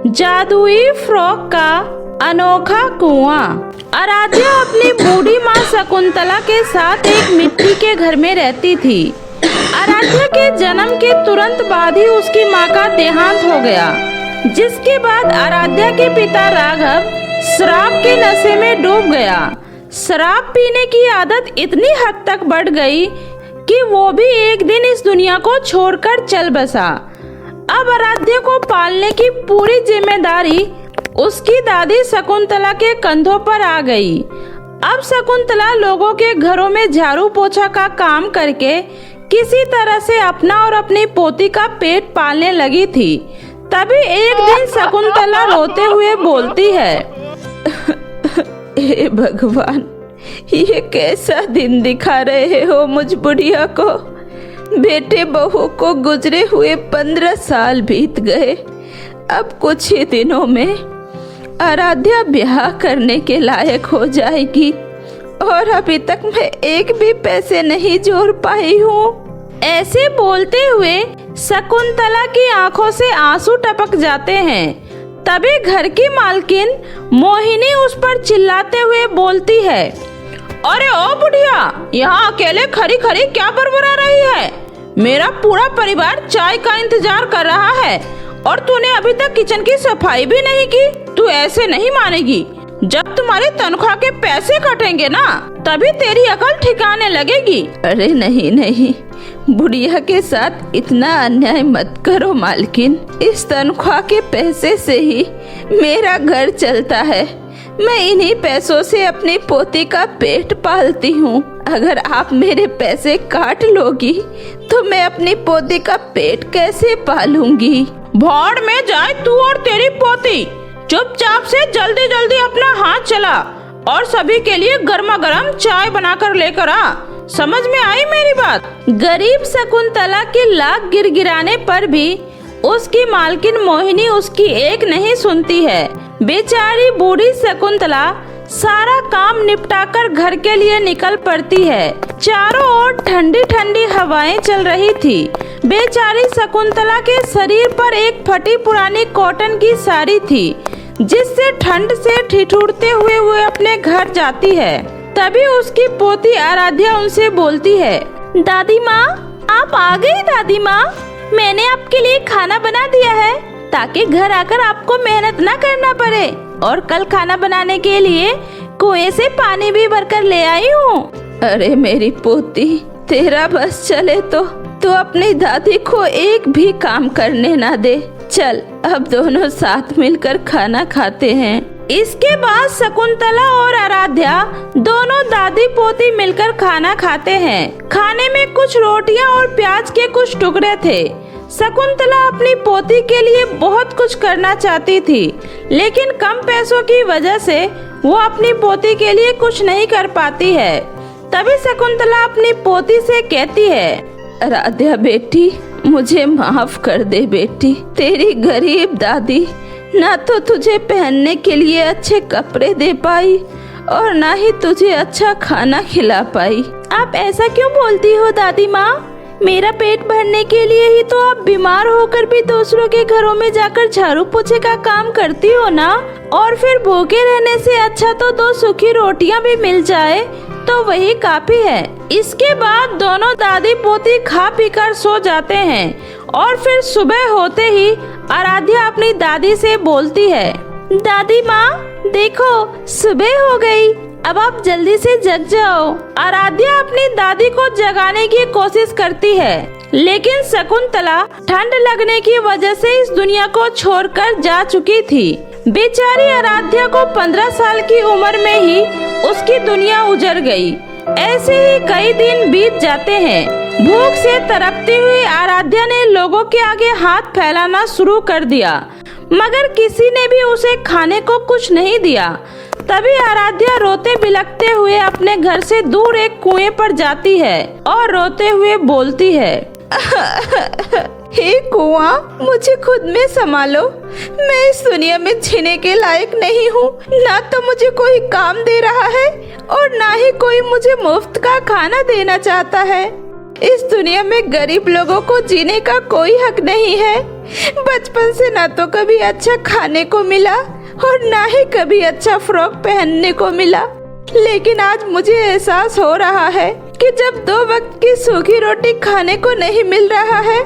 जादुई फ्रॉक का अनोखा कुआं। आराध्या अपनी बूढ़ी माँ शकुंतला के साथ एक मिट्टी के घर में रहती थी। आराध्या के जन्म के तुरंत बाद ही उसकी माँ का देहांत हो गया, जिसके बाद आराध्या के पिता राघव शराब के नशे में डूब गया। शराब पीने की आदत इतनी हद तक बढ़ गई कि वो भी एक दिन इस दुनिया को छोड़कर चल बसा। अब आराध्या को पालने की पूरी जिम्मेदारी उसकी दादी शकुंतला के कंधों पर आ गई। अब शकुंतला लोगों के घरों में झाड़ू पोछा का काम करके किसी तरह से अपना और अपनी पोती का पेट पालने लगी थी। तभी एक दिन शकुंतला रोते हुए बोलती है, हे भगवान, ये कैसा दिन दिखा रहे हो मुझ बुढ़िया को। बेटे बहू को गुजरे हुए 15 साल बीत गए। अब कुछ ही दिनों में आराध्या ब्याह करने के लायक हो जाएगी और अभी तक मैं एक भी पैसे नहीं जोड़ पाई हूँ। ऐसे बोलते हुए शकुंतला की आंखों से आंसू टपक जाते हैं। तभी घर की मालकिन मोहिनी उस पर चिल्लाते हुए बोलती है, अरे ओ बुढ़िया, यहाँ अकेले खड़ी खड़ी क्या बड़बड़ा रही है? मेरा पूरा परिवार चाय का इंतजार कर रहा है और तूने अभी तक किचन की सफाई भी नहीं की। तू ऐसे नहीं मानेगी। जब तुम्हारी तनख्वाह के पैसे कटेंगे ना, तभी तेरी अकल ठिकाने लगेगी। अरे नहीं नहीं, बुढ़िया के साथ इतना अन्याय मत करो मालकिन। इस तनख्वाह के पैसे से ही मेरा घर चलता है। मैं इन्हीं पैसों से अपनी पोती का पेट पालती हूँ। अगर आप मेरे पैसे काट लोगी तो मैं अपनी पोती का पेट कैसे पालूंगी? भाड़ में जाए तू और तेरी पोती। चुपचाप से जल्दी जल्दी अपना हाथ चला और सभी के लिए गर्मा गर्म चाय बनाकर लेकर आ। समझ में आई मेरी बात? गरीब शकुंतला के लाख गिरगिराने पर भी उसकी मालकिन मोहिनी उसकी एक नहीं सुनती है। बेचारी बूढ़ी शकुंतला सारा काम निपटाकर घर के लिए निकल पड़ती है। चारों ओर ठंडी ठंडी हवाएं चल रही थी। बेचारी शकुंतला के शरीर पर एक फटी पुरानी कॉटन की साड़ी थी, जिससे ठंड से ठिठुरते हुए वो अपने घर जाती है। तभी उसकी पोती आराध्या उनसे बोलती है, दादी माँ, आप आ गई दादी माँ। मैंने आपके लिए खाना बना दिया है ताकि घर आकर आपको मेहनत न करना पड़े, और कल खाना बनाने के लिए कुएं से पानी भी भरकर ले आई हूँ। अरे मेरी पोती, तेरा बस चले तो अपनी दादी को एक भी काम करने ना दे। चल अब दोनों साथ मिलकर खाना खाते हैं। इसके बाद शकुंतला और आराध्या दोनों दादी पोती मिलकर खाना खाते हैं। खाने में कुछ रोटियां और प्याज के कुछ टुकड़े थे। शकुंतला अपनी पोती के लिए बहुत कुछ करना चाहती थी, लेकिन कम पैसों की वजह से वो अपनी पोती के लिए कुछ नहीं कर पाती है। तभी शकुंतला अपनी पोती से कहती है, आराध्या बेटी, मुझे माफ कर दे बेटी। तेरी गरीब दादी ना तो तुझे पहनने के लिए अच्छे कपड़े दे पाई और ना ही तुझे अच्छा खाना खिला पाई। आप ऐसा क्यों बोलती हो दादी माँ? मेरा पेट भरने के लिए ही तो आप बीमार होकर भी दूसरों के घरों में जाकर झाड़ू पोछे का काम करती हो ना। और फिर भूखे रहने से अच्छा तो 2 सूखी रोटियां भी मिल जाए तो वही काफी है। इसके बाद दोनों दादी पोती खा पीकर सो जाते हैं और फिर सुबह होते ही आराध्या अपनी दादी से बोलती है, दादी माँ देखो, सुबह हो गई, अब आप जल्दी से जग जाओ। आराध्या अपनी दादी को जगाने की कोशिश करती है, लेकिन शकुंतला ठंड लगने की वजह से इस दुनिया को छोड़कर जा चुकी थी। बेचारी आराध्या को 15 साल की उम्र में ही उसकी दुनिया उजड़ गई। ऐसे ही कई दिन बीत जाते हैं। भूख से तड़पती हुई आराध्या ने लोगों के आगे हाथ फैलाना शुरू कर दिया, मगर किसी ने भी उसे खाने को कुछ नहीं दिया। तभी आराध्या रोते बिलखते हुए अपने घर से दूर एक कुएं पर जाती है और रोते हुए बोलती है, हे कुआं, मुझे खुद में संभालो। मैं इस दुनिया में जीने के लायक नहीं हूँ। ना तो मुझे कोई काम दे रहा है और ना ही कोई मुझे मुफ्त का खाना देना चाहता है। इस दुनिया में गरीब लोगों को जीने का कोई हक नहीं है। बचपन से ना तो कभी अच्छा खाने को मिला और ना ही कभी अच्छा फ्रॉक पहनने को मिला, लेकिन आज मुझे एहसास हो रहा है कि जब 2 वक्त की सूखी रोटी खाने को नहीं मिल रहा है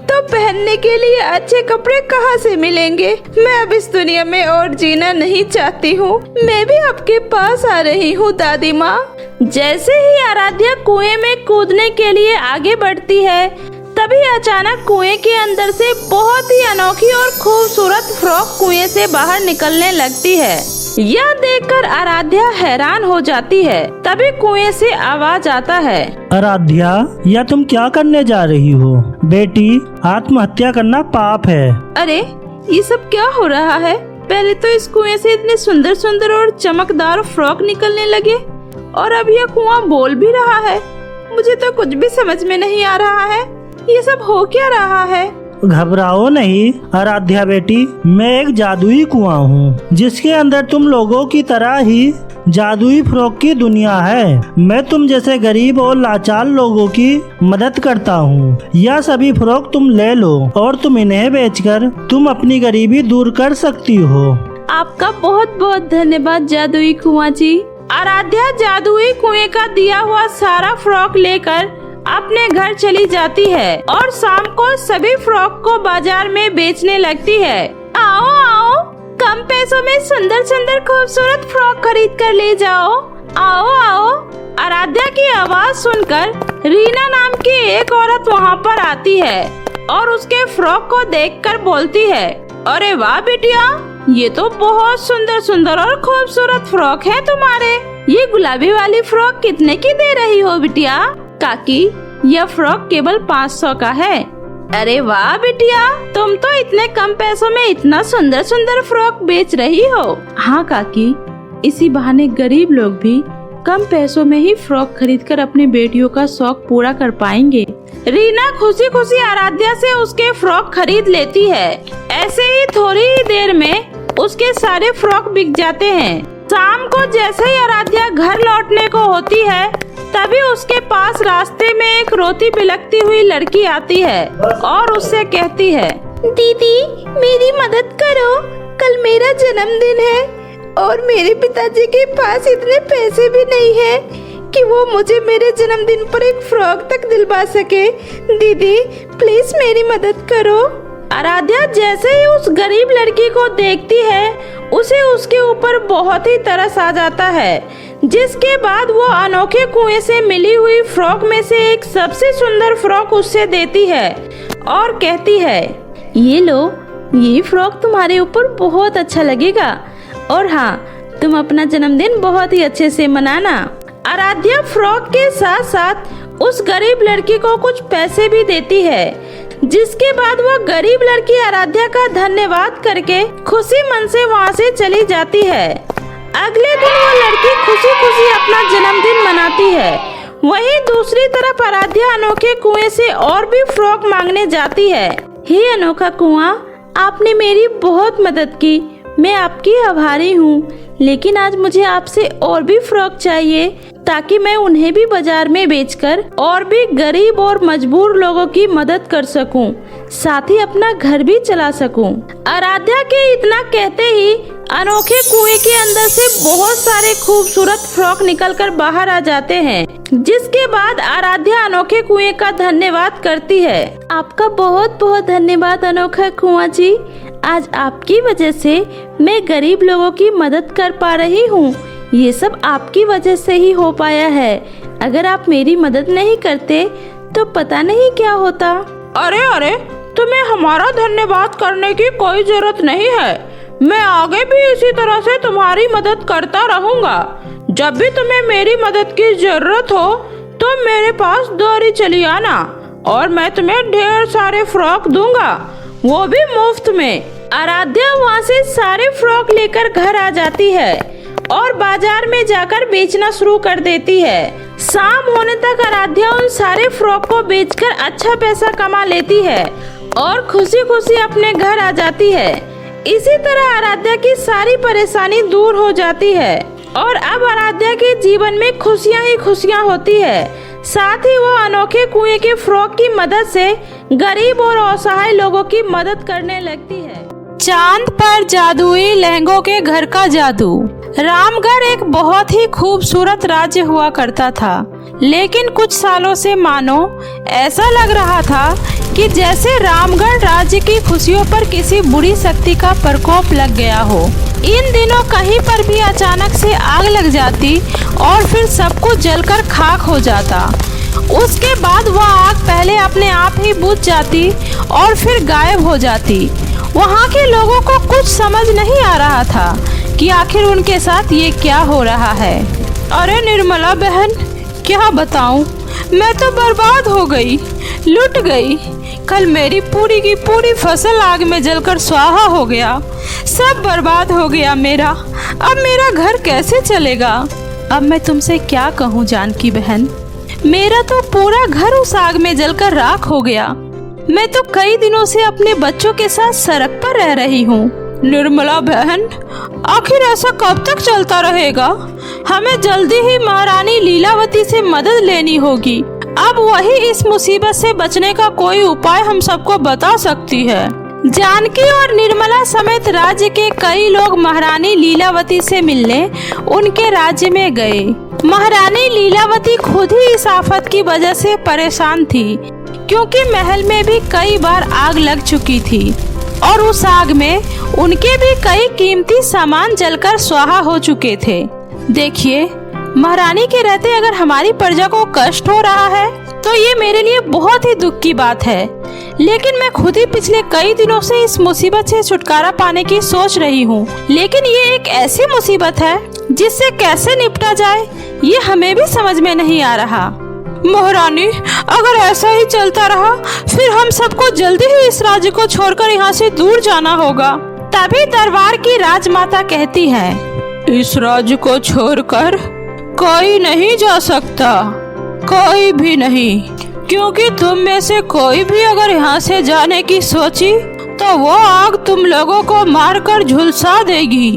तो पहनने के लिए अच्छे कपड़े कहाँ से मिलेंगे। मैं अब इस दुनिया में और जीना नहीं चाहती हूँ। मैं भी आपके पास आ रही हूँ दादी माँ। जैसे ही आराध्या कुएं में कूदने के लिए आगे बढ़ती है, तभी अचानक कुएं के अंदर से बहुत ही अनोखी और खूबसूरत फ्रॉक कुएं से बाहर निकलने लगती है। यह देखकर आराध्या हैरान हो जाती है। तभी कुएं से आवाज आता है, आराध्या, यह तुम क्या करने जा रही हो? बेटी, आत्महत्या करना पाप है। अरे ये सब क्या हो रहा है? पहले तो इस कुएं से इतने सुंदर सुंदर और चमकदार फ्रॉक निकलने लगे और अब यह कुआं बोल भी रहा है। मुझे तो कुछ भी समझ में नहीं आ रहा है। ये सब हो क्या रहा है? घबराओ नहीं आराध्या बेटी, मैं एक जादुई कुआं हूँ जिसके अंदर तुम लोगों की तरह ही जादुई फ्रॉक की दुनिया है। मैं तुम जैसे गरीब और लाचार लोगों की मदद करता हूँ। यह सभी फ्रॉक तुम ले लो और तुम इन्हें बेचकर तुम अपनी गरीबी दूर कर सकती हो। आपका बहुत बहुत धन्यवाद जादुई कुआं जी। आराध्या जादुई कुएं का दिया हुआ सारा फ्रॉक लेकर अपने घर चली जाती है और शाम को सभी फ्रॉक को बाजार में बेचने लगती है। आओ आओ, कम पैसों में सुंदर सुंदर खूबसूरत फ्रॉक खरीद कर ले जाओ। आओ आओ। आराध्या की आवाज सुनकर रीना नाम की एक औरत वहाँ पर आती है और उसके फ्रॉक को देखकर बोलती है, अरे वाह बिटिया, ये तो बहुत सुंदर सुंदर और खूबसूरत फ्रॉक है तुम्हारे। ये गुलाबी वाली फ्रॉक कितने की दे रही हो बिटिया? काकी, यह फ्रॉक केवल 500 का है। अरे वाह बिटिया, तुम तो इतने कम पैसों में इतना सुंदर सुंदर फ्रॉक बेच रही हो। हाँ काकी, इसी बहाने गरीब लोग भी कम पैसों में ही फ्रॉक खरीदकर अपनी बेटियों का शौक पूरा कर पाएंगे। रीना खुशी खुशी आराध्या से उसके फ्रॉक खरीद लेती है। ऐसे ही थोड़ी ही देर में उसके सारे फ्रॉक बिक जाते हैं। शाम को जैसे ही आराध्या घर लौटने को होती है, तभी उसके पास रास्ते में एक रोती बिलखती हुई लड़की आती है और उससे कहती है, दीदी मेरी मदद करो, कल मेरा जन्मदिन है और मेरे पिताजी के पास इतने पैसे भी नहीं है कि वो मुझे मेरे जन्मदिन पर एक फ्रॉक तक दिलवा सके। दीदी प्लीज मेरी मदद करो। आराध्या जैसे ही उस गरीब लड़की को देखती है, उसे उसके ऊपर बहुत ही तरस आ जाता है, जिसके बाद वो अनोखे कुएं से मिली हुई फ्रॉक में से एक सबसे सुंदर फ्रॉक उससे देती है और कहती है, ये लो, ये फ्रॉक तुम्हारे ऊपर बहुत अच्छा लगेगा और हाँ, तुम अपना जन्मदिन बहुत ही अच्छे से मनाना। आराध्या फ्रॉक के साथ साथ उस गरीब लड़की को कुछ पैसे भी देती है, जिसके बाद वह गरीब लड़की आराध्या का धन्यवाद करके खुशी मन से वहाँ से चली जाती है। अगले दिन वो लड़की खुशी खुशी अपना जन्मदिन मनाती है। वहीं दूसरी तरफ आराध्या अनोखे कुएं से और भी फ्रॉक मांगने जाती है। हे अनोखा कुआं, आपने मेरी बहुत मदद की, मैं आपकी आभारी हूँ, लेकिन आज मुझे आपसे और भी फ्रॉक चाहिए ताकि मैं उन्हें भी बाजार में बेचकर और भी गरीब और मजबूर लोगों की मदद कर सकूं, साथ ही अपना घर भी चला सकूं। आराध्या के इतना कहते ही अनोखे कुएं के अंदर से बहुत सारे खूबसूरत फ्रॉक निकलकर बाहर आ जाते हैं, जिसके बाद आराध्या अनोखे कुएं का धन्यवाद करती है। आपका बहुत बहुत धन्यवाद अनोखा कुआं जी, आज आपकी वजह से मैं गरीब लोगों की मदद कर पा रही हूँ। ये सब आपकी वजह से ही हो पाया है। अगर आप मेरी मदद नहीं करते तो पता नहीं क्या होता। अरे अरे, तुम्हें हमारा धन्यवाद करने की कोई जरूरत नहीं है। मैं आगे भी इसी तरह से तुम्हारी मदद करता रहूंगा। जब भी तुम्हें मेरी मदद की जरूरत हो तो मेरे पास दौड़ी चली आना और मैं तुम्हें ढेर सारे फ्रॉक दूंगा, वो भी मुफ्त में। आराध्या वहाँ से सारे फ्रॉक लेकर घर आ जाती है और बाजार में जाकर बेचना शुरू कर देती है। शाम होने तक आराध्या उन सारे फ्रॉक को बेचकर अच्छा पैसा कमा लेती है और खुशी खुशी अपने घर आ जाती है। इसी तरह आराध्या की सारी परेशानी दूर हो जाती है और अब आराध्या के जीवन में खुशियां ही खुशियां होती है। साथ ही वो अनोखे कुएं के फ्रॉक की मदद से गरीब और असहाय लोगों की मदद करने लगती है। चांद पर जादुई लहंगों के घर का जादू। रामगढ़ एक बहुत ही खूबसूरत राज्य हुआ करता था, लेकिन कुछ सालों से मानो ऐसा लग रहा था कि जैसे रामगढ़ राज्य की खुशियों पर किसी बुरी शक्ति का प्रकोप लग गया हो। इन दिनों कहीं पर भी अचानक से आग लग जाती और फिर सब कुछ जलकर खाक हो जाता। उसके बाद वह आग पहले अपने आप ही बुझ जाती और फिर गायब हो जाती। वहाँ के लोगों को कुछ समझ नहीं आ रहा था कि आखिर उनके साथ ये क्या हो रहा है। अरे निर्मला बहन, क्या बताऊं, मैं तो बर्बाद हो गई, लुट गई। कल मेरी पूरी की पूरी फसल आग में जलकर स्वाहा हो गया। सब बर्बाद हो गया मेरा। अब मेरा घर कैसे चलेगा? अब मैं तुमसे क्या कहूँ जानकी बहन, मेरा तो पूरा घर उस आग में जलकर राख हो गया। मैं तो कई दिनों से अपने बच्चों के साथ सड़क पर रह रही हूँ। निर्मला बहन, आखिर ऐसा कब तक चलता रहेगा? हमें जल्दी ही महारानी लीलावती से मदद लेनी होगी। अब वही इस मुसीबत से बचने का कोई उपाय हम सबको बता सकती है। जानकी और निर्मला समेत राज्य के कई लोग महारानी लीलावती से मिलने उनके राज्य में गए। महारानी लीलावती खुद ही इस आफत की वजह से परेशान थी, क्योंकि महल में भी कई बार आग लग चुकी थी और उस आग में उनके भी कई कीमती सामान जलकर स्वाहा हो चुके थे। देखिए, महारानी के रहते अगर हमारी प्रजा को कष्ट हो रहा है तो ये मेरे लिए बहुत ही दुख की बात है। लेकिन मैं खुद ही पिछले कई दिनों से इस मुसीबत से छुटकारा पाने की सोच रही हूँ। लेकिन ये एक ऐसी मुसीबत है जिससे कैसे निपटा जाए ये हमें भी समझ में नहीं आ रहा। महारानी, अगर ऐसा ही चलता रहा फिर हम सबको जल्दी ही इस राज्य को छोड़कर यहाँ से दूर जाना होगा। तभी दरबार की राजमाता कहती है, इस राज्य को छोड़कर कोई नहीं जा सकता, कोई भी नहीं, क्योंकि तुम में से कोई भी अगर यहाँ से जाने की सोची तो वो आग तुम लोगों को मारकर झुलसा देगी।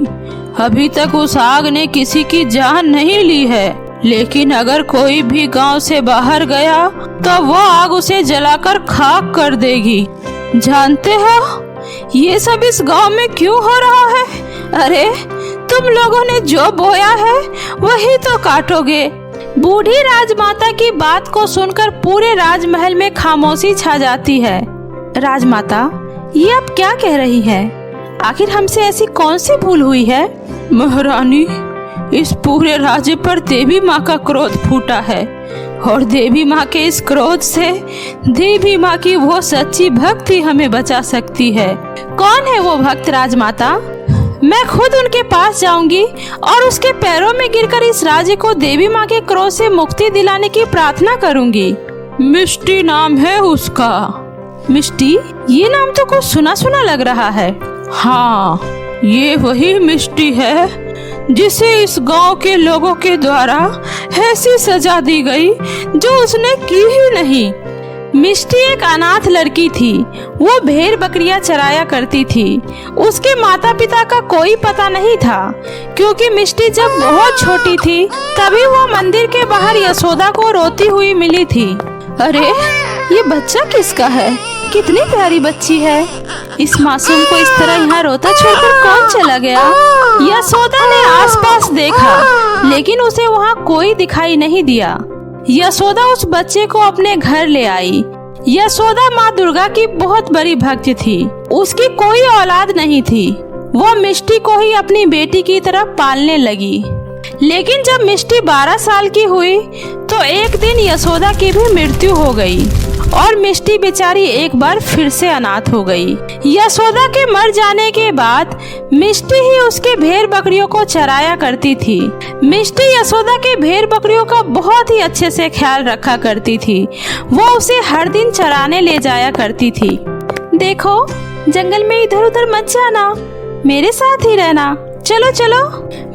अभी तक उस आग ने किसी की जान नहीं ली है, लेकिन अगर कोई भी गांव से बाहर गया तो वो आग उसे जलाकर खाक कर देगी। जानते हो ये सब इस गांव में क्यों हो रहा है? अरे तुम लोगों ने जो बोया है वही तो काटोगे। बूढ़ी राजमाता की बात को सुनकर पूरे राजमहल में खामोशी छा जाती है। राजमाता, ये आप क्या कह रही है? आखिर हमसे ऐसी कौन सी भूल हुई है? महारानी, इस पूरे राज्य पर देवी माँ का क्रोध फूटा है और देवी माँ के इस क्रोध से देवी माँ की वो सच्ची भक्ति हमें बचा सकती है। कौन है वो भक्त राजमाता? मैं खुद उनके पास जाऊंगी और उसके पैरों में गिरकर इस राज्य को देवी माँ के क्रोध से मुक्ति दिलाने की प्रार्थना करूंगी। मिष्टी नाम है उसका। मिष्टी? ये नाम तो कुछ सुना सुना लग रहा है। हाँ, ये वही मिष्टी है जिसे इस गांव के लोगों के द्वारा ऐसी सजा दी गई जो उसने की ही नहीं। मिष्टी एक अनाथ लड़की थी। वो भेड़ बकरियां चराया करती थी। उसके माता पिता का कोई पता नहीं था, क्योंकि मिष्टी जब बहुत छोटी थी तभी वो मंदिर के बाहर यशोदा को रोती हुई मिली थी। अरे ये बच्चा किसका है? कितनी प्यारी बच्ची है। इस मासूम को इस तरह यहाँ रोता छोड़कर कौन चला गया? यशोदा ने आसपास देखा, लेकिन उसे वहाँ कोई दिखाई नहीं दिया। यशोदा उस बच्चे को अपने घर ले आई। यशोदा माँ दुर्गा की बहुत बड़ी भक्त थी। उसकी कोई औलाद नहीं थी। वो मिष्टी को ही अपनी बेटी की तरह पालने लगी। लेकिन जब मिष्टी 12 साल की हुई तो एक दिन यशोदा की भी मृत्यु हो गई और मिष्टी बेचारी एक बार फिर से अनाथ हो गई। यशोदा के मर जाने के बाद मिष्टी ही उसके भेड़ बकरियों को चराया करती थी। मिष्टी यशोदा के भेड़ बकरियों का बहुत ही अच्छे से ख्याल रखा करती थी। वो उसे हर दिन चराने ले जाया करती थी। देखो, जंगल में इधर उधर मत जाना, मेरे साथ ही रहना। चलो चलो।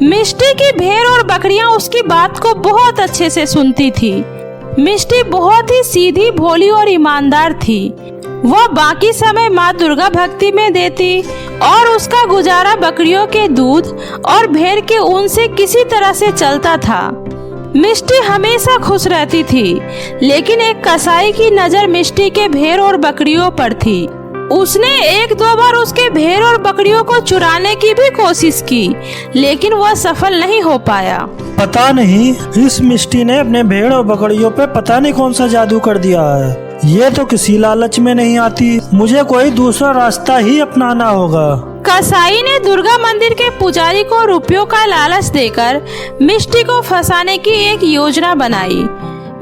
मिष्टी की भेड़ और बकरियां उसकी बात को बहुत अच्छे से सुनती थी। मिष्टी बहुत ही सीधी, भोली और ईमानदार थी। वह बाकी समय माँ दुर्गा भक्ति में देती और उसका गुजारा बकरियों के दूध और भेड़ के ऊन से किसी तरह से चलता था। मिष्टी हमेशा खुश रहती थी, लेकिन एक कसाई की नजर मिष्टी के भेड़ और बकरियों पर थी। उसने एक दो बार उसके भेड़ और बकरियों को चुराने की भी कोशिश की, लेकिन वह सफल नहीं हो पाया। पता नहीं इस मिष्टी ने अपने भेड़ और बकरियों पे पता नहीं कौन सा जादू कर दिया है। ये तो किसी लालच में नहीं आती। मुझे कोई दूसरा रास्ता ही अपनाना होगा। कसाई ने दुर्गा मंदिर के पुजारी को रुपयों का लालच देकर मिष्टी को फंसाने की एक योजना बनाई।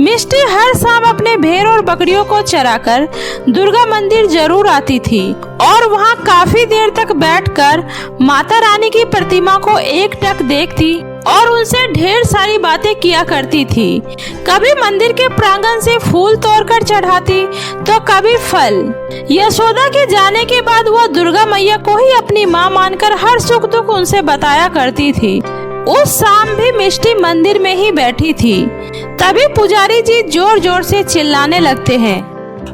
मिष्टी हर शाम अपने भेड़ और बकरियों को चराकर दुर्गा मंदिर जरूर आती थी और वहां काफी देर तक बैठकर माता रानी की प्रतिमा को एकटक देखती और उनसे ढेर सारी बातें किया करती थी। कभी मंदिर के प्रांगण से फूल तोड़कर चढ़ाती तो कभी फल। यशोदा के जाने के बाद वह दुर्गा मैया को ही अपनी माँ मानकर हर सुख दुख उनसे बताया करती थी। उस शाम भी मिष्टी मंदिर में ही बैठी थी। तभी पुजारी जी जोर जोर से चिल्लाने लगते हैं,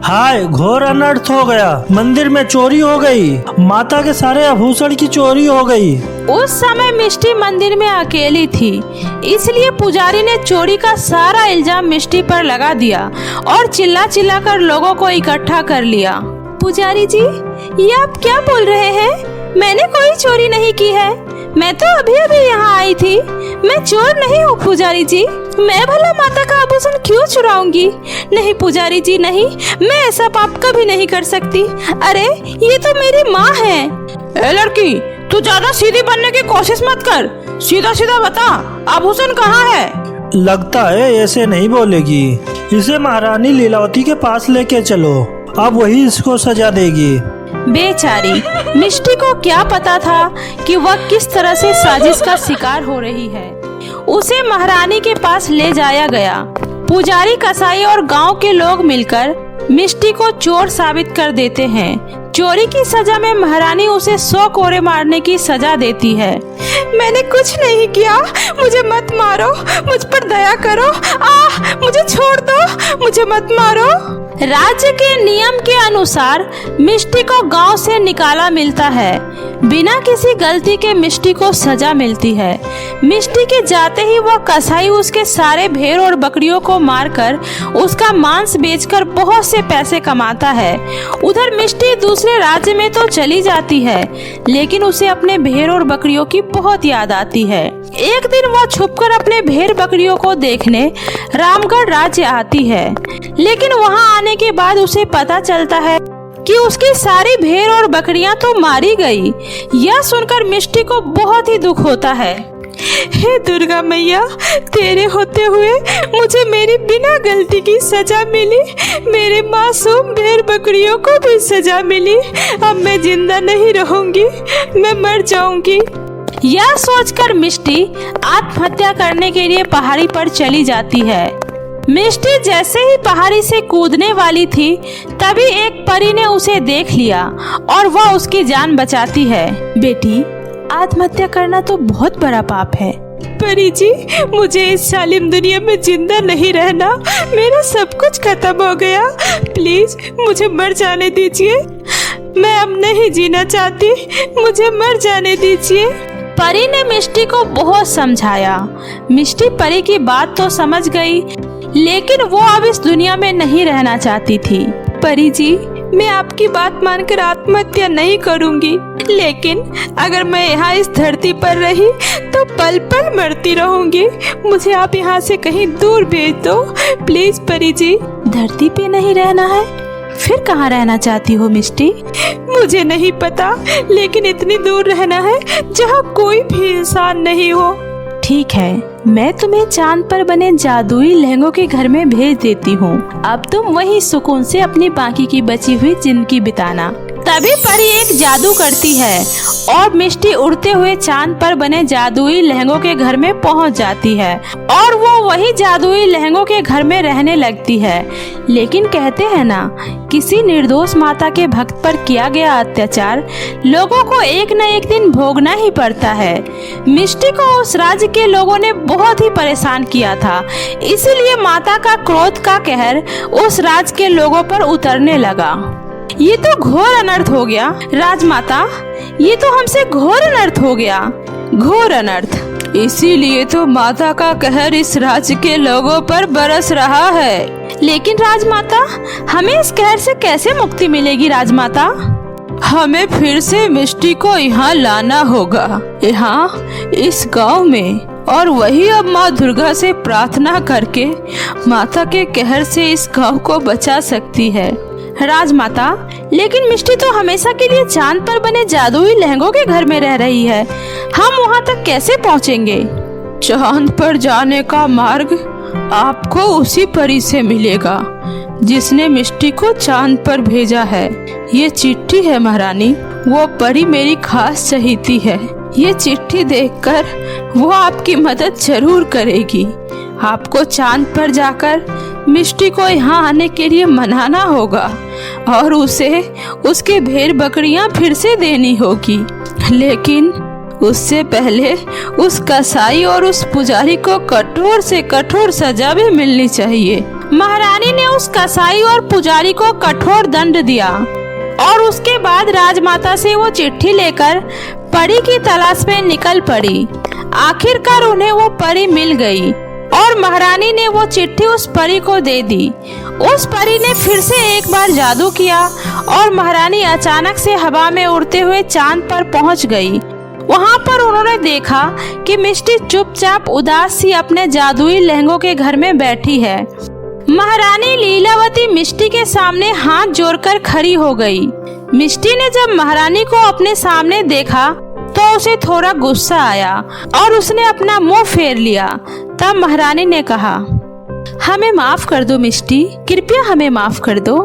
हाय, घोर अनर्थ हो गया। मंदिर में चोरी हो गई। माता के सारे आभूषण की चोरी हो गई। उस समय मिष्टी मंदिर में अकेली थी, इसलिए पुजारी ने चोरी का सारा इल्जाम मिष्टी पर लगा दिया और चिल्ला चिल्ला कर लोगों को इकट्ठा कर लिया। पुजारी जी, ये आप क्या बोल रहे हैं? मैंने कोई चोरी नहीं की है। मैं तो अभी अभी यहाँ आई थी। मैं चोर नहीं हूँ पुजारी जी। मैं भला माता का आभूषण क्यों चुराऊंगी? नहीं पुजारी जी, नहीं, मैं ऐसा पाप कभी नहीं कर सकती। अरे ये तो मेरी माँ है। ए लड़की, तू ज्यादा सीधी बनने की कोशिश मत कर। सीधा सीधा बता, आभूषण कहाँ है? लगता है ऐसे नहीं बोलेगी। इसे महारानी लीलावती के पास लेके चलो, अब वही इसको सजा देगी। बेचारी मिष्टी को क्या पता था कि वह किस तरह से साजिश का शिकार हो रही है। उसे महारानी के पास ले जाया गया। पुजारी, कसाई और गांव के लोग मिलकर मिष्टी को चोर साबित कर देते हैं। चोरी की सजा में महारानी उसे 100 कोड़े मारने की सजा देती है। मैंने कुछ नहीं किया, मुझे मत मारो, मुझ पर दया करो। मुझे छोड़ दो, मुझे मत मारो। राज्य के नियम के अनुसार मिष्टी को गांव से निकाला मिलता है। बिना किसी गलती के मिष्टी को सजा मिलती है। मिष्टी के जाते ही वह कसाई उसके सारे भेड़ और बकरियों को मारकर उसका मांस बेचकर बहुत से पैसे कमाता है। उधर मिष्टी दूसरे राज्य में तो चली जाती है, लेकिन उसे अपने भेड़ और बकरियों की बहुत याद आती है। एक दिन वह छुपकर अपने भेड़ बकरियों को देखने रामगढ़ राज्य आती है, लेकिन वहां आने के बाद उसे पता चलता है कि उसकी सारी भेड़ और बकरियां तो मारी गई। यह सुनकर मिष्टी को बहुत ही दुख होता है। हे दुर्गा मैया, तेरे होते हुए मुझे मेरी बिना गलती की सजा मिली। मेरे मासूम भेड़ बकरियों को भी सजा मिली। अब मैं जिंदा नहीं रहूंगी, मैं मर जाऊंगी। यह सोचकर मिष्टी आत्महत्या करने के लिए पहाड़ी पर चली जाती है। मिष्टी जैसे ही पहाड़ी से कूदने वाली थी, तभी एक परी ने उसे देख लिया और वह उसकी जान बचाती है। बेटी, आत्महत्या करना तो बहुत बड़ा पाप है। परी जी, मुझे इस जालिम दुनिया में जिंदा नहीं रहना। मेरा सब कुछ खत्म हो गया। प्लीज मुझे मर जाने दीजिए। मैं अब नहीं जीना चाहती, मुझे मर जाने दीजिए। परी ने मिष्टी को बहुत समझाया। मिष्टी परी की बात तो समझ गई, लेकिन वो अब इस दुनिया में नहीं रहना चाहती थी। परी जी, मैं आपकी बात मानकर आत्महत्या नहीं करूंगी, लेकिन अगर मैं यहाँ इस धरती पर रही तो पल पल मरती रहूंगी। मुझे आप यहाँ से कहीं दूर भेज दो प्लीज परी जी। धरती पे नहीं रहना है, फिर कहाँ रहना चाहती हो मिष्टी? मुझे नहीं पता, लेकिन इतनी दूर रहना है जहाँ कोई भी इंसान नहीं हो। ठीक है, मैं तुम्हें चांद पर बने जादुई लहंगों के घर में भेज देती हूँ। अब तुम वही सुकून से अपनी बाकी की बची हुई जिंदगी बिताना। तभी परी एक जादू करती है और मिष्टी उड़ते हुए चांद पर बने जादुई लहंगों के घर में पहुंच जाती है और वो वही जादुई लहंगों के घर में रहने लगती है। लेकिन कहते हैं ना, किसी निर्दोष माता के भक्त पर किया गया अत्याचार लोगों को एक न एक दिन भोगना ही पड़ता है। मिष्टी को उस राज्य के लोगों ने बहुत ही परेशान किया था, इसीलिए माता का क्रोध का कहर उस राज्य के लोगों पर उतरने लगा। ये तो घोर अनर्थ हो गया राजमाता, ये तो हमसे घोर अनर्थ हो गया, घोर अनर्थ। इसीलिए तो माता का कहर इस राज्य के लोगों पर बरस रहा है। लेकिन राजमाता, हमें इस कहर से कैसे मुक्ति मिलेगी राजमाता? हमें फिर से मिष्टी को यहाँ लाना होगा, यहाँ इस गांव में, और वही अब माँ दुर्गा से प्रार्थना करके माता के कहर से इस गांव को बचा सकती है। राजमाता, लेकिन मिष्टी तो हमेशा के लिए चांद पर बने जादुई लहंगों के घर में रह रही है, हम वहाँ तक कैसे पहुँचेंगे? चांद पर जाने का मार्ग आपको उसी परी से मिलेगा जिसने मिष्टी को चांद पर भेजा है। ये चिट्ठी है महारानी, वो परी मेरी खास चहेती है। ये चिट्ठी देखकर वो आपकी मदद जरूर करेगी। आपको चांद पर जाकर मिष्टी को यहाँ आने के लिए मनाना होगा और उसे उसके भेड़ बकरियां फिर से देनी होगी। लेकिन उससे पहले उस कसाई और उस पुजारी को कठोर से कठोर सजा भी मिलनी चाहिए। महारानी ने उस कसाई और पुजारी को कठोर दंड दिया और उसके बाद राजमाता से वो चिट्ठी लेकर परी की तलाश में निकल पड़ी। आखिरकार उन्हें वो परी मिल गई और महारानी ने वो चिट्ठी उस परी को दे दी। उस परी ने फिर से एक बार जादू किया और महारानी अचानक से हवा में उड़ते हुए चांद पर पहुंच गई। वहां पर उन्होंने देखा कि मिष्टी चुपचाप उदास सी अपने जादुई लहंगों के घर में बैठी है। महारानी लीलावती मिष्टी के सामने हाथ जोड़कर खड़ी हो गई। मिष्टी ने जब महारानी को अपने सामने देखा तो उसे थोड़ा गुस्सा आया और उसने अपना मुंह फेर लिया। तब महारानी ने कहा, हमें माफ कर दो मिष्टी, कृपया हमें माफ कर दो।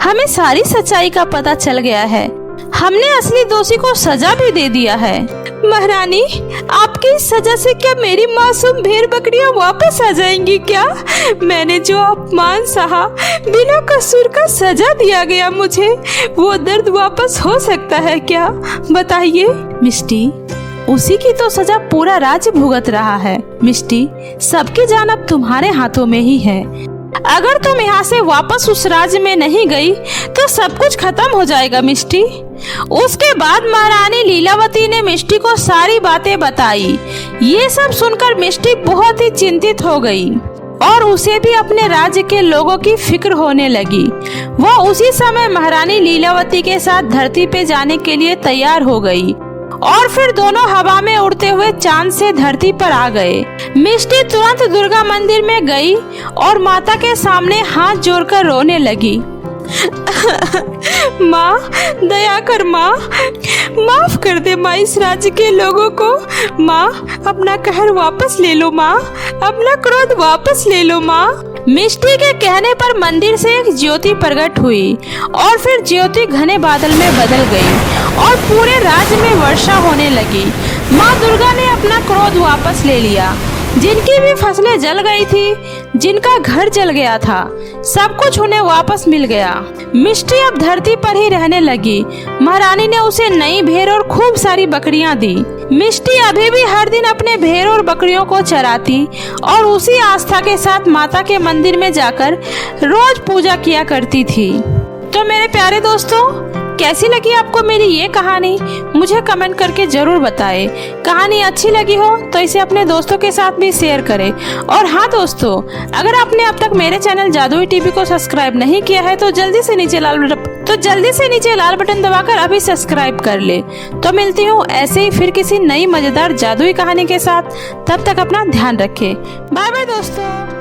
हमें सारी सच्चाई का पता चल गया है, हमने असली दोषी को सजा भी दे दिया है। महारानी, आपकी इस सजा से क्या मेरी मासूम भेड़ बकरियां वापस आ जाएंगी क्या? मैंने जो अपमान सहा, बिना कसूर का सजा दिया गया मुझे, वो दर्द वापस हो सकता है क्या? बताइए। मिष्टी, उसी की तो सजा पूरा राज्य भुगत रहा है। मिष्टी, सबकी जान अब तुम्हारे हाथों में ही है। अगर तुम यहाँ से वापस उस राज्य में नहीं गई तो सब कुछ खत्म हो जाएगा मिष्टी। उसके बाद महारानी लीलावती ने मिष्टी को सारी बातें बताई। ये सब सुनकर मिष्टी बहुत ही चिंतित हो गई और उसे भी अपने राज्य के लोगों की फिक्र होने लगी। वह उसी समय महारानी लीलावती के साथ धरती पे जाने के लिए तैयार हो गई और फिर दोनों हवा में उड़ते हुए चांद से धरती पर आ गए। मिष्टी तुरंत दुर्गा मंदिर में गई और माता के सामने हाथ जोड़कर रोने लगी। माँ, दया कर माँ, माफ कर दे माँ इस राज्य के लोगों को। माँ, अपना कहर वापस ले लो माँ, अपना क्रोध वापस ले लो माँ। मिष्टी के कहने पर मंदिर से एक ज्योति प्रकट हुई और फिर ज्योति घने बादल में बदल गई और पूरे राज्य में वर्षा होने लगी। माँ दुर्गा ने अपना क्रोध वापस ले लिया। जिनकी भी फसलें जल गई थी, जिनका घर जल गया था, सब कुछ उन्हें वापस मिल गया। मिष्टी अब धरती पर ही रहने लगी। महारानी ने उसे नई भेड़ और खूब सारी बकरियां दी। मिष्टी अभी भी हर दिन अपने भेड़ और बकरियों को चराती और उसी आस्था के साथ माता के मंदिर में जाकर रोज पूजा किया करती थी। तो मेरे प्यारे दोस्तों, कैसी लगी आपको मेरी ये कहानी? मुझे कमेंट करके जरूर बताएं। कहानी अच्छी लगी हो तो इसे अपने दोस्तों के साथ भी शेयर करें। और हाँ दोस्तों, अगर आपने अब तक मेरे चैनल जादुई टीवी को सब्सक्राइब नहीं किया है तो जल्दी से नीचे लाल बटन दबाकर अभी सब्सक्राइब कर ले। तो मिलती हूँ ऐसे ही फिर किसी नई मजेदार जादुई कहानी के साथ। तब तक अपना ध्यान रखें। बाय बाय दोस्तों।